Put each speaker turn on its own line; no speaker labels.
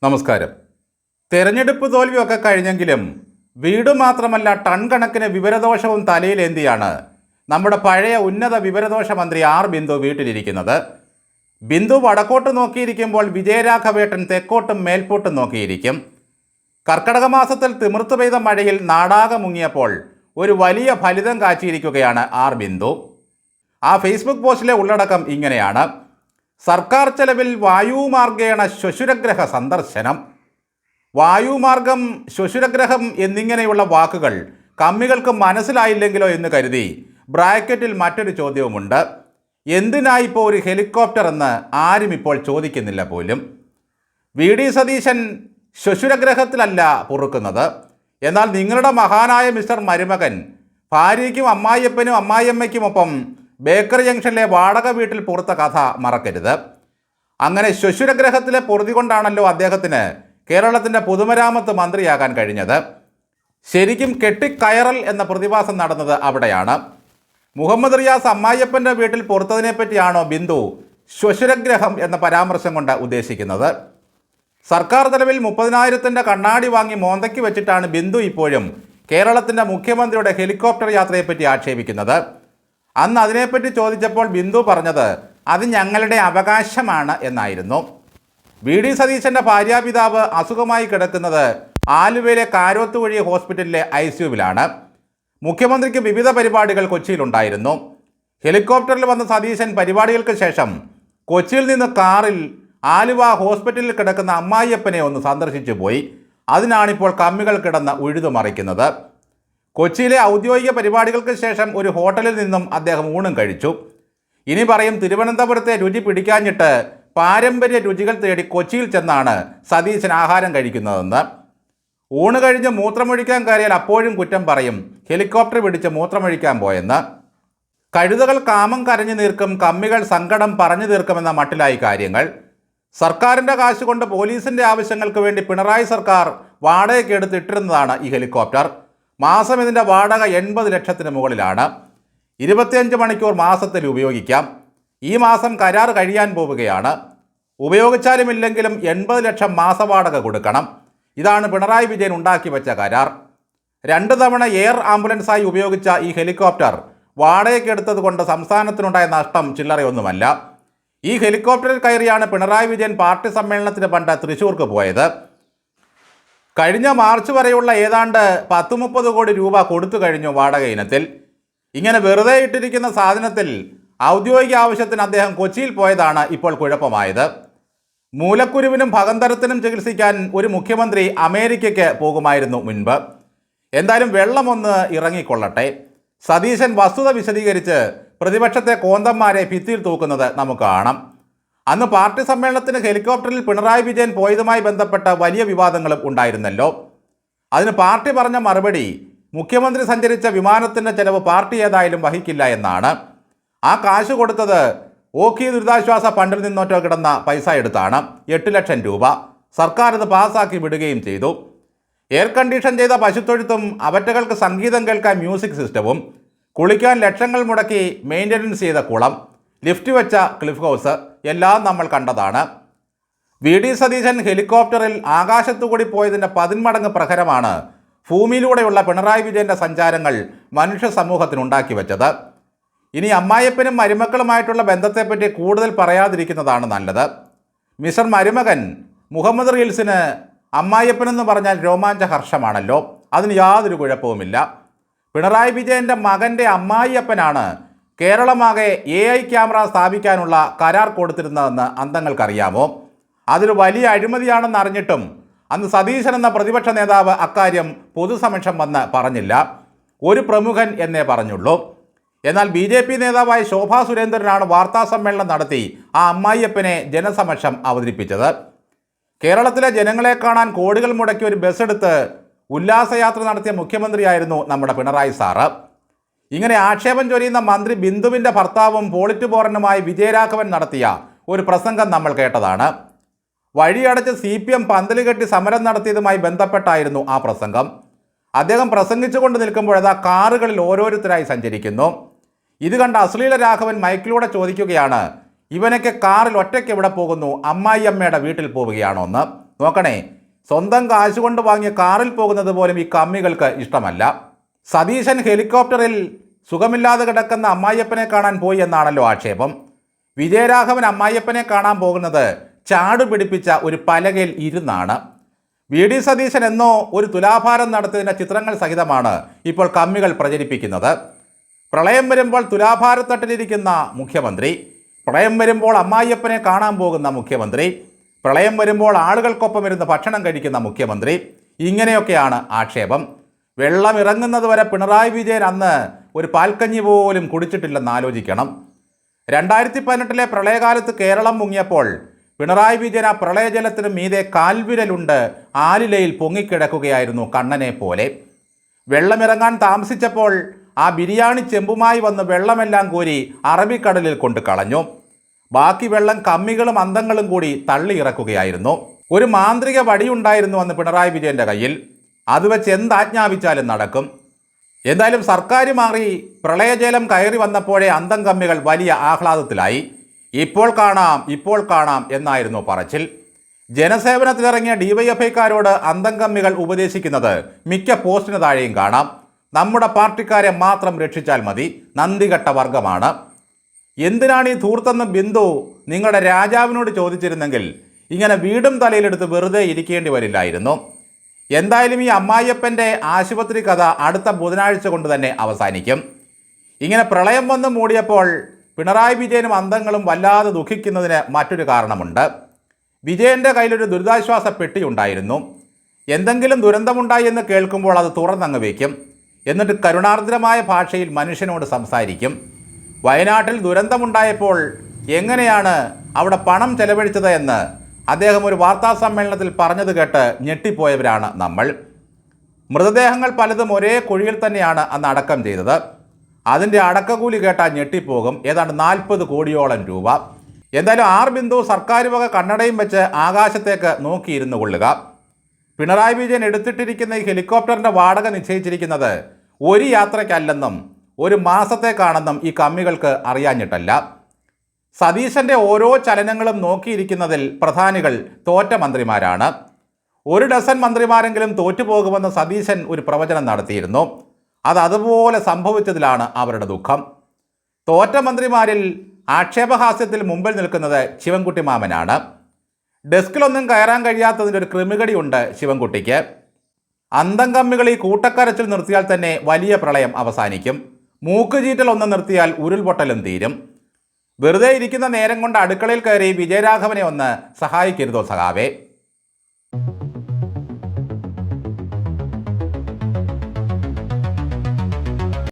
നമസ്കാരം. തെരഞ്ഞെടുപ്പ് തോൽവിയൊക്കെ കഴിഞ്ഞെങ്കിലും വീട് മാത്രമല്ല ടൺ കണക്കിന് വിവരദോഷവും തലയിലേന്തിയാണ് നമ്മുടെ പഴയ ഉന്നത വിവരദോഷ മന്ത്രി ആർ ബിന്ദു വീട്ടിലിരിക്കുന്നത്. ബിന്ദു വടക്കോട്ട് നോക്കിയിരിക്കുമ്പോൾ വിജയരാഘവേട്ടൻ തെക്കോട്ടും മേൽപോട്ടും നോക്കിയിരിക്കും. കർക്കടക മാസത്തിൽ തിമിർത്തു പെയ്ത മഴയിൽ നാടാകെ മുങ്ങിയപ്പോൾ ഒരു വലിയ ഫലിതം കാച്ചിയിരിക്കുകയാണ് ആർ ബിന്ദു. ആ ഫേസ്ബുക്ക് പോസ്റ്റിലെ ഉള്ളടക്കം ഇങ്ങനെയാണ്: സർക്കാർ ചെലവിൽ വായുമാർഗേണ ശ്വശുരഗ്രഹ സന്ദർശനം. വായുമാർഗം, ശ്വശുരഗ്രഹം എന്നിങ്ങനെയുള്ള വാക്കുകൾ കമ്മികൾക്ക് മനസ്സിലായില്ലെങ്കിലോ എന്ന് കരുതി ബ്രാക്കറ്റിൽ മറ്റൊരു ചോദ്യവുമുണ്ട്. എന്തിനായിപ്പോൾ ഒരു ഹെലികോപ്റ്റർ എന്ന് ആരും ഇപ്പോൾ ചോദിക്കുന്നില്ല പോലും. വി ഡി സതീശൻ ശ്വശുരഗ്രഹത്തിലല്ല പൊറുക്കുന്നത്. എന്നാൽ നിങ്ങളുടെ മഹാനായ മിസ്റ്റർ മരുമകൻ ഭാര്യയ്ക്കും അമ്മായിയപ്പനും അമ്മായിയമ്മയ്ക്കുമൊപ്പം ബേക്കറി ജംഗ്ഷനിലെ വാടക വീട്ടിൽ പുറത്ത കഥ മറക്കരുത്. അങ്ങനെ ശ്വശുരഗ്രഹത്തിലെ പൊറുതി കൊണ്ടാണല്ലോ അദ്ദേഹത്തിന് കേരളത്തിൻ്റെ പൊതുമരാമത്ത് മന്ത്രിയാകാൻ കഴിഞ്ഞത്. ശരിക്കും കെട്ടിക്കയറൽ എന്ന പ്രതിഭാസം നടന്നത് അവിടെയാണ്. മുഹമ്മദ് റിയാസ് അമ്മായിയപ്പൻ്റെ വീട്ടിൽ പുറത്തതിനെപ്പറ്റിയാണോ ബിന്ദു ശ്വശുരഗ്രഹം എന്ന പരാമർശം കൊണ്ട് ഉദ്ദേശിക്കുന്നത്? സർക്കാർ തലവിൽ 30,000 കണ്ണാടി വാങ്ങി മോന്തയ്ക്ക് വെച്ചിട്ടാണ് ബിന്ദു ഇപ്പോഴും കേരളത്തിൻ്റെ മുഖ്യമന്ത്രിയുടെ ഹെലികോപ്റ്റർ യാത്രയെപ്പറ്റി ആക്ഷേപിക്കുന്നത്. അന്ന് അതിനെപ്പറ്റി ചോദിച്ചപ്പോൾ ബിന്ദു പറഞ്ഞത് അത് ഞങ്ങളുടെ അവകാശമാണ് എന്നായിരുന്നു. വി ഡി സതീശൻ്റെ ഭാര്യാപിതാവ് അസുഖമായി കിടക്കുന്നത് ആലുവയിലെ കാരോത്തുവഴി ഹോസ്പിറ്റലിലെ ICUവിലാണ്. മുഖ്യമന്ത്രിക്ക് വിവിധ പരിപാടികൾ കൊച്ചിയിലുണ്ടായിരുന്നു. ഹെലികോപ്റ്ററിൽ വന്ന സതീശൻ പരിപാടികൾക്ക് ശേഷം കൊച്ചിയിൽ നിന്ന് കാറിൽ ആലുവ ഹോസ്പിറ്റലിൽ കിടക്കുന്ന അമ്മായിയപ്പനെ ഒന്ന് സന്ദർശിച്ചു പോയി. അതിനാണിപ്പോൾ കമ്മികൾ കിടന്ന് ഉഴുതുമറിക്കുന്നത്. കൊച്ചിയിലെ ഔദ്യോഗിക പരിപാടികൾക്ക് ശേഷം ഒരു ഹോട്ടലിൽ നിന്നും അദ്ദേഹം ഊണും കഴിച്ചു. ഇനി പറയും തിരുവനന്തപുരത്തെ രുചി പിടിക്കാഞ്ഞിട്ട് പാരമ്പര്യ രുചികൾ തേടി കൊച്ചിയിൽ ചെന്നാണ് സതീശൻ ആഹാരം കഴിക്കുന്നതെന്ന്. ഊണ് കഴിഞ്ഞ് മൂത്രമൊഴിക്കാൻ കയറിയാൽ അപ്പോഴും കുറ്റം പറയും ഹെലികോപ്റ്റർ പിടിച്ച് മൂത്രമൊഴിക്കാൻ പോയെന്ന്. കഴുതകൾ കാമം കരഞ്ഞു തീർക്കും, കമ്മികൾ സങ്കടം പറഞ്ഞു തീർക്കുമെന്ന മട്ടിലായി കാര്യങ്ങൾ. സർക്കാരിൻ്റെ കാശ് കൊണ്ട് പോലീസിൻ്റെ ആവശ്യങ്ങൾക്ക് വേണ്ടി പിണറായി സർക്കാർ വാടകയ്ക്ക് എടുത്തിട്ടിരുന്നതാണ് ഈ ഹെലികോപ്റ്റർ. മാസം ഇതിൻ്റെ വാടക 80 ലക്ഷത്തിന് മുകളിലാണ്. 25 മണിക്കൂർ മാസത്തിൽ ഉപയോഗിക്കാം. ഈ മാസം കരാർ കഴിയാൻ പോവുകയാണ്. ഉപയോഗിച്ചാലും ഇല്ലെങ്കിലും 80 ലക്ഷം മാസവാടക കൊടുക്കണം. ഇതാണ് പിണറായി വിജയൻ ഉണ്ടാക്കി വെച്ച കരാർ. 2 തവണ എയർ ആംബുലൻസായി ഉപയോഗിച്ച ഈ ഹെലികോപ്റ്റർ വാടകയ്ക്കെടുത്തത് കൊണ്ട് സംസ്ഥാനത്തിനുണ്ടായ നഷ്ടം ചില്ലറയൊന്നുമല്ല. ഈ ഹെലികോപ്റ്ററിൽ കയറിയാണ് പിണറായി വിജയൻ പാർട്ടി സമ്മേളനത്തിന് പണ്ട് തൃശ്ശൂർക്ക് പോയത്. കഴിഞ്ഞ മാർച്ച് വരെയുള്ള ഏതാണ്ട് 10-30 കോടി രൂപ കൊടുത്തു കഴിഞ്ഞു വാടക ഇനത്തിൽ. ഇങ്ങനെ വെറുതെ ഇട്ടിരിക്കുന്ന സാധനത്തിൽ ഔദ്യോഗിക ആവശ്യത്തിന് അദ്ദേഹം കൊച്ചിയിൽ പോയതാണ് ഇപ്പോൾ കുഴപ്പമായത്. മൂലക്കുരുവിനും ഭഗന്തരത്തിനും ചികിത്സിക്കാൻ ഒരു മുഖ്യമന്ത്രി അമേരിക്കയ്ക്ക് പോകുമായിരുന്നു മുൻപ്. എന്തായാലും വെള്ളമൊന്ന് ഇറങ്ങിക്കൊള്ളട്ടെ. സതീശൻ വസ്തുത വിശദീകരിച്ച് പ്രതിപക്ഷത്തെ കോന്തന്മാരെ ഭിത്തിയിൽ തൂക്കുന്നത് നമുക്ക് കാണാം. അന്ന് പാർട്ടി സമ്മേളനത്തിന് ഹെലികോപ്റ്ററിൽ പിണറായി വിജയൻ പോയതുമായി ബന്ധപ്പെട്ട വലിയ വിവാദങ്ങളും ഉണ്ടായിരുന്നല്ലോ. അതിന് പാർട്ടി പറഞ്ഞ മറുപടി മുഖ്യമന്ത്രി സഞ്ചരിച്ച വിമാനത്തിൻ്റെ ചെലവ് പാർട്ടി ഏതായാലും വഹിക്കില്ല എന്നാണ്. ആ കാശ് കൊടുത്തത് ഓഖി ദുരിതാശ്വാസ ഫണ്ടിൽ നിന്നോട്ടോ കിടന്ന പൈസ എടുത്താണ്. 8 ലക്ഷം രൂപ സർക്കാർ ഇത് പാസ്സാക്കി വിടുകയും ചെയ്തു. എയർ കണ്ടീഷൻ ചെയ്ത പശുത്തൊഴുത്തും അവറ്റകൾക്ക് സംഗീതം കേൾക്കാൻ മ്യൂസിക് സിസ്റ്റവും, കുളിക്കാൻ ലക്ഷങ്ങൾ മുടക്കി മെയിൻ്റനൻസ് ചെയ്ത കുളം, ലിഫ്റ്റ് വെച്ച ക്ലിഫ് ഹൗസ് എല്ലാം നമ്മൾ കണ്ടതാണ്. വി ഡി സതീശൻ ഹെലികോപ്റ്ററിൽ ആകാശത്തുകൂടി പോയതിൻ്റെ 10 മടങ്ങ് പ്രഹരമാണ് ഭൂമിയിലൂടെയുള്ള പിണറായി വിജയൻ്റെ സഞ്ചാരങ്ങൾ മനുഷ്യ സമൂഹത്തിനുണ്ടാക്കി വെച്ചത്. ഇനി അമ്മായിയപ്പനും മരുമക്കളുമായിട്ടുള്ള ബന്ധത്തെപ്പറ്റി കൂടുതൽ പറയാതിരിക്കുന്നതാണ് നല്ലത്. മിസ്റ്റർ മരുമകൻ മുഹമ്മദ് റീൽസിന് അമ്മായിയപ്പനെന്ന് പറഞ്ഞാൽ രോമാഞ്ച ഹർഷമാണല്ലോ. അതിന് യാതൊരു കുഴപ്പവുമില്ല. പിണറായി വിജയൻ്റെ മകൻ്റെ അമ്മായിയപ്പനാണ് കേരളമാകെ AI ക്യാമറ സ്ഥാപിക്കാനുള്ള കരാർ കൊടുത്തിരുന്നതെന്ന് അന്തങ്ങൾക്കറിയാമോ? അതൊരു വലിയ അഴിമതിയാണെന്ന് അറിഞ്ഞിട്ടും അന്ന് സതീശൻ എന്ന പ്രതിപക്ഷ നേതാവ് അക്കാര്യം പൊതുസമക്ഷം വന്ന് പറഞ്ഞില്ല. ഒരു പ്രമുഖൻ എന്നേ പറഞ്ഞുള്ളൂ. എന്നാൽ BJP നേതാവായ ശോഭാ സുരേന്ദ്രനാണ് വാർത്താ സമ്മേളനം നടത്തി ആ അമ്മായിയപ്പനെ ജനസമക്ഷം അവതരിപ്പിച്ചത്. കേരളത്തിലെ ജനങ്ങളെ കാണാൻ കോടികൾ മുടക്കി ഒരു ബസ് എടുത്ത് ഉല്ലാസയാത്ര നടത്തിയ മുഖ്യമന്ത്രിയായിരുന്നു നമ്മുടെ പിണറായി സാറ്. ഇങ്ങനെ ആക്ഷേപം ചൊരിയുന്ന മന്ത്രി ബിന്ദുവിൻ്റെ ഭർത്താവും പോളിറ്റ് ബ്യൂറോനുമായി വിജയരാഘവൻ നടത്തിയ ഒരു പ്രസംഗം നമ്മൾ കേട്ടതാണ്. വഴിയടച്ച് CPM പന്തല് കെട്ടി സമരം നടത്തിയതുമായി ബന്ധപ്പെട്ടായിരുന്നു ആ പ്രസംഗം. അദ്ദേഹം പ്രസംഗിച്ചുകൊണ്ട് നിൽക്കുമ്പോഴതാ കാറുകളിൽ ഓരോരുത്തരായി സഞ്ചരിക്കുന്നു. ഇത് കണ്ട അശ്ലീല രാഘവൻ മൈക്കിലൂടെ ചോദിക്കുകയാണ്, ഇവനൊക്കെ കാറിൽ ഒറ്റയ്ക്ക് എവിടെ പോകുന്നു, അമ്മായിയമ്മയുടെ വീട്ടിൽ പോവുകയാണോ എന്ന്. നോക്കണേ, സ്വന്തം കാശുകൊണ്ട് വാങ്ങിയ കാറിൽ പോകുന്നത് പോലും ഈ കമ്മികൾക്ക് ഇഷ്ടമല്ല. സതീശൻ ഹെലികോപ്റ്ററിൽ സുഖമില്ലാതെ കിടക്കുന്ന അമ്മായിയപ്പനെ കാണാൻ പോയി എന്നാണല്ലോ ആക്ഷേപം. വിജയരാഘവൻ അമ്മായിയപ്പനെ കാണാൻ പോകുന്നത് ചാടു പിടിപ്പിച്ച ഒരു പലകയിൽ ഇരുന്നാണ്. വി.ഡി. സതീശൻ എന്നോ ഒരു തുലാഭാരം നടത്തിയതിൻ്റെ ചിത്രങ്ങൾ സഹിതമാണ് ഇപ്പോൾ കമ്മികൾ പ്രചരിപ്പിക്കുന്നത്. പ്രളയം വരുമ്പോൾ തുലാഭാരത്തട്ടിലിരിക്കുന്ന മുഖ്യമന്ത്രി, പ്രളയം വരുമ്പോൾ അമ്മായിയപ്പനെ കാണാൻ പോകുന്ന മുഖ്യമന്ത്രി, പ്രളയം വരുമ്പോൾ ആളുകൾക്കൊപ്പം ഇരുന്ന് ഭക്ഷണം കഴിക്കുന്ന മുഖ്യമന്ത്രി, ഇങ്ങനെയൊക്കെയാണ് ആക്ഷേപം. വെള്ളം ഇറങ്ങുന്നത് വരെ പിണറായി വിജയൻ അന്ന് ഒരു പാൽക്കഞ്ഞി പോലും കുടിച്ചിട്ടില്ലെന്ന് ആലോചിക്കണം. 2018 പ്രളയകാലത്ത് കേരളം മുങ്ങിയപ്പോൾ പിണറായി വിജയൻ ആ പ്രളയജലത്തിന് മീതെ കാൽവിരലുണ്ട് ആലിലയിൽ പൊങ്ങിക്കിടക്കുകയായിരുന്നു കണ്ണനെ പോലെ. വെള്ളമിറങ്ങാൻ താമസിച്ചപ്പോൾ ആ ബിരിയാണി ചെമ്പുമായി വന്ന് വെള്ളമെല്ലാം കോരി അറബിക്കടലിൽ കൊണ്ട് കളഞ്ഞു. ബാക്കി വെള്ളം കമ്മികളും അന്തങ്ങളും കൂടി തള്ളിയിറക്കുകയായിരുന്നു. ഒരു മാന്ത്രിക വടിയുണ്ടായിരുന്നു അന്ന് പിണറായി വിജയൻ്റെ കയ്യിൽ. അത് വെച്ച് എന്താജ്ഞാപിച്ചാലും നടക്കും. എന്തായാലും സർക്കാർ മാറി പ്രളയജലം കയറി വന്നപ്പോഴേ അന്തം കമ്മികൾ വലിയ ആഹ്ലാദത്തിലായി. ഇപ്പോൾ കാണാം എന്നായിരുന്നു പറച്ചിൽ. ജനസേവനത്തിലിറങ്ങിയ ഡിവൈഎഫ്ഐക്കാരോട് അന്തം കമ്മികൾ ഉപദേശിക്കുന്നത് മിക്ക പോസ്റ്റിന് താഴെയും കാണാം. നമ്മുടെ പാർട്ടിക്കാരെ മാത്രം രക്ഷിച്ചാൽ മതി, നന്ദികെട്ട വർഗമാണ്. എന്തിനാണ് ഈ ധൂർത്തെന്ന് ബിന്ദു നിങ്ങളുടെ രാജാവിനോട് ചോദിച്ചിരുന്നെങ്കിൽ ഇങ്ങനെ വീടും തലയിലെടുത്ത് വെറുതെ ഇരിക്കേണ്ടി വരില്ലായിരുന്നു. എന്തായാലും ഈ അമ്മായിയപ്പൻ്റെ ആശുപത്രി കഥ അടുത്ത ബുധനാഴ്ച കൊണ്ട് തന്നെ അവസാനിക്കും. ഇങ്ങനെ പ്രളയം വന്ന് മൂടിയപ്പോൾ പിണറായി വിജയനും അന്തങ്ങളും വല്ലാതെ ദുഃഖിക്കുന്നതിന് മറ്റൊരു കാരണമുണ്ട്. വിജയൻ്റെ കയ്യിലൊരു ദുരിതാശ്വാസ പെട്ടി ഉണ്ടായിരുന്നു. എന്തെങ്കിലും ദുരന്തമുണ്ടായി എന്ന് കേൾക്കുമ്പോൾ അത് തുറന്നങ്ങ് വയ്ക്കും. എന്നിട്ട് കരുണാർദ്രമായ ഭാഷയിൽ മനുഷ്യനോട് സംസാരിക്കും. വയനാട്ടിൽ ദുരന്തമുണ്ടായപ്പോൾ എങ്ങനെയാണ് അവിടെ പണം ചെലവഴിച്ചത് എന്ന് അദ്ദേഹം ഒരു വാർത്താ സമ്മേളനത്തിൽ പറഞ്ഞത് കേട്ട് ഞെട്ടിപ്പോയവരാണ് നമ്മൾ. മൃതദേഹങ്ങൾ പലതും ഒരേ കുഴിയിൽ തന്നെയാണ് അന്ന് അടക്കം ചെയ്തത്. അതിൻ്റെ അടക്കകൂലി കേട്ടാൽ ഞെട്ടിപ്പോകും. ഏതാണ്ട് 40 കോടിയോളം രൂപ. എന്തായാലും ആർ ബിന്ദു സർക്കാർ വക കണ്ണടയും വെച്ച് ആകാശത്തേക്ക് നോക്കിയിരുന്നു കൊള്ളുക. പിണറായി വിജയൻ എടുത്തിട്ടിരിക്കുന്ന ഈ ഹെലികോപ്റ്ററിൻ്റെ വാടക നിശ്ചയിച്ചിരിക്കുന്നത് ഒരു യാത്രയ്ക്കല്ലെന്നും 1 മാസത്തേക്കാണെന്നും ഈ കമ്മികൾക്ക് അറിയാഞ്ഞിട്ടല്ല. സതീശൻ്റെ ഓരോ ചലനങ്ങളും നോക്കിയിരിക്കുന്നതിൽ പ്രധാനികൾ തോറ്റ മന്ത്രിമാരാണ്. 1 ഡസൻ മന്ത്രിമാരെങ്കിലും തോറ്റുപോകുമെന്ന് സതീശൻ ഒരു പ്രവചനം നടത്തിയിരുന്നു. അതുപോലെ സംഭവിച്ചതിലാണ് അവരുടെ ദുഃഖം. തോറ്റ മന്ത്രിമാരിൽ ആക്ഷേപഹാസ്യത്തിൽ മുമ്പിൽ നിൽക്കുന്നത് ശിവൻകുട്ടി മാമനാണ്. ഡെസ്കിലൊന്നും കയറാൻ കഴിയാത്തതിൻ്റെ ഒരു ക്രിമികടിയുണ്ട് ശിവൻകുട്ടിക്ക്. അന്തം കമ്മികൾ ഈ കൂട്ടക്കരച്ചിൽ നിർത്തിയാൽ തന്നെ വലിയ പ്രളയം അവസാനിക്കും. മൂക്കുചീറ്റൽ ഒന്ന് നിർത്തിയാൽ ഉരുൾപൊട്ടലും തീരും. വെറുതെ ഇരിക്കുന്ന നേരം കൊണ്ട് അടുക്കളയിൽ കയറി വിജയരാഘവനെ ഒന്ന് സഹായിക്കരുതോ സഖാവേ?